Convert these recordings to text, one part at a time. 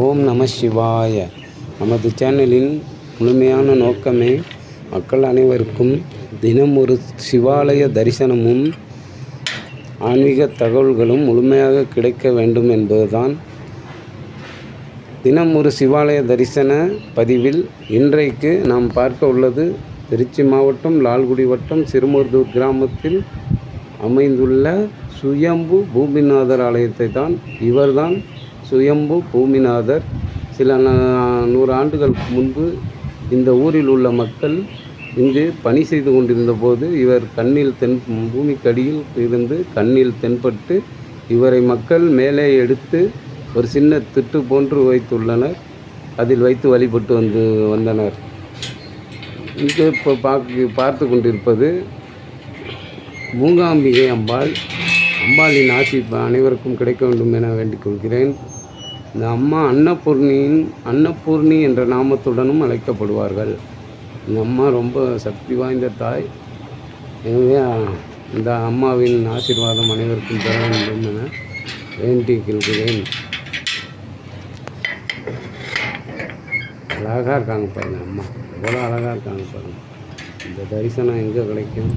ஓம் நம சிவாய. நமது சேனலின் முழுமையான நோக்கமே மக்கள் அனைவருக்கும் தினம் ஒரு சிவாலய தரிசனமும் ஆன்மீக தகவல்களும் முழுமையாக கிடைக்க வேண்டும் என்பதுதான். தினம் ஒரு சிவாலய தரிசன பதிவில் இன்றைக்கு நாம் பார்க்க உள்ளது திருச்சி மாவட்டம் லால்குடி வட்டம் சிறுமருதூர் கிராமத்தில் அமைந்துள்ள சுயம்பு பூமிநாதர் ஆலயத்தை தான். இவர்தான் சுயம்பு பூமிநாதர். சில 100 ஆண்டுகளுக்கு முன்பு இந்த ஊரில் உள்ள மக்கள் இங்கு பணி செய்து கொண்டிருந்த போது இவர் பூமிக்கடியில் இருந்து கண்ணில் தென்பட்டு இவரை மக்கள் மேலே எடுத்து ஒரு சின்ன திட்டு போன்று வைத்துள்ளனர். அதில் வைத்து வழிபட்டு வந்தனர். இங்கு இப்போ பார்த்து கொண்டிருப்பது மூகாம்பிகை அம்பாளின் ஆசி அனைவருக்கும் கிடைக்க வேண்டும் என வேண்டிக் கொள்கிறேன். இந்த அம்மா அன்னபூர்ணி என்ற நாமத்துடனும் அழைக்கப்படுவார்கள். இந்த அம்மா ரொம்ப சக்தி வாய்ந்த தாய். எனவே இந்த அம்மாவின் ஆசீர்வாதம் அனைவருக்கும் பெற வேண்டும் என வேண்டிக் கொள்கிறேன். அழகாக இருக்காங்க பாருங்கள், அம்மா எவ்வளோ அழகாக இருக்காங்க பாருங்கள். இந்த தரிசனம் எங்கே கிடைக்கும்?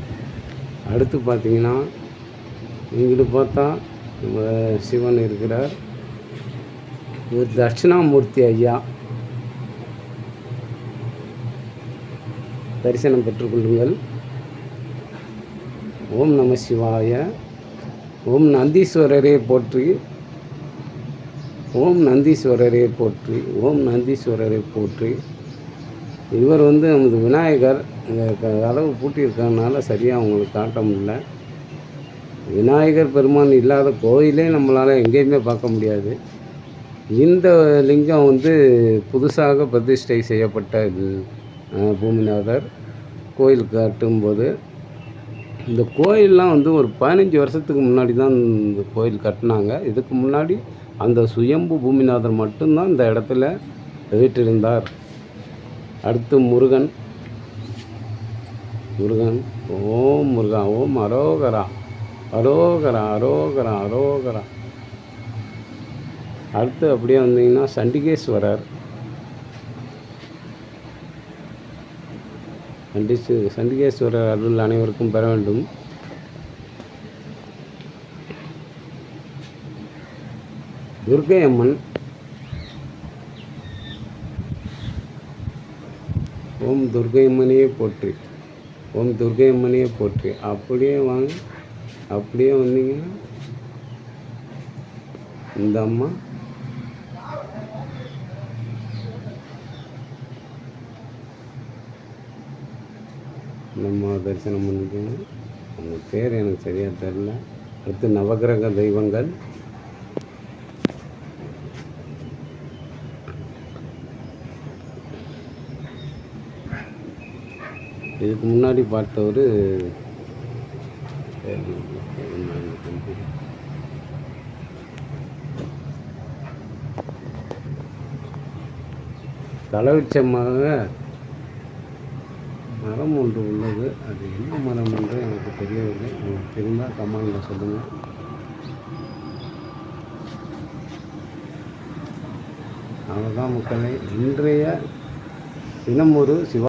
அடுத்து பார்த்திங்கன்னா இங்கிட்டு பார்த்தா நம்ம சிவன் இருக்கிறார். இவர் தட்சிணாமூர்த்தி ஐயா. தரிசனம் பெற்றுக்கொள்ளுங்கள். ஓம் நம சிவாய. ஓம் நந்தீஸ்வரரே போற்றி. ஓம் நந்தீஸ்வரரே போற்றி. ஓம் நந்தீஸ்வரரை போற்றி. இவர் நமது விநாயகர். இந்த கதவு பூட்டியிருக்கிறதுனால சரியாக அவங்களுக்கு காட்ட முடியல. விநாயகர் பெருமான் இல்லாத கோயிலே நம்மளால் எங்கேயுமே பார்க்க முடியாது. இந்த லிங்கம் புதுசாக பிரதிஷ்டை செய்யப்பட்ட பூமிநாதர் கோயில் கட்டும்போது, இந்த கோயிலெலாம் ஒரு 15 வருஷத்துக்கு முன்னாடி தான் இந்த கோயில் கட்டினாங்க. இதுக்கு முன்னாடி அந்த சுயம்பு பூமிநாதர் மட்டும்தான் இந்த இடத்துல வீற்றிருந்தார். அடுத்து முருகன். ஓம் முருகா. ஓம் அரோகரா அரோகரா அரோகரா அரோகரா. அடுத்து அப்படியே வந்தீங்கன்னா சண்டிகேஸ்வரர். சண்டிகேஸ்வரர் அருள் அனைவருக்கும் பெற வேண்டும். துர்க்கை அம்மன். ஓம் துர்க்கை அம்மனையே போற்றி. ஓம் துர்க்கை அம்மனையே போற்றி. அப்படியே வாங்க. அப்படியே வந்தீங்கன்னா இந்த அம்மா நம்ம தரிசனம் பண்ணிக்கணும். அவங்க பேர் எனக்கு சரியாக தெரியல. அடுத்து நவகிரக தெய்வங்கள். இதுக்கு முன்னாடி பார்த்தவர் தலவிச்சமாக மரம் ஒன்று உள்ளது. அது என்ன மரம் என்று எனக்கு தெரியவில்லை. உங்களுக்கு தெரிந்தால் கமெண்டில் சொல்லுங்கள். அவ்வளோதான் மக்களே. இன்றைய தினம் ஒரு சிவா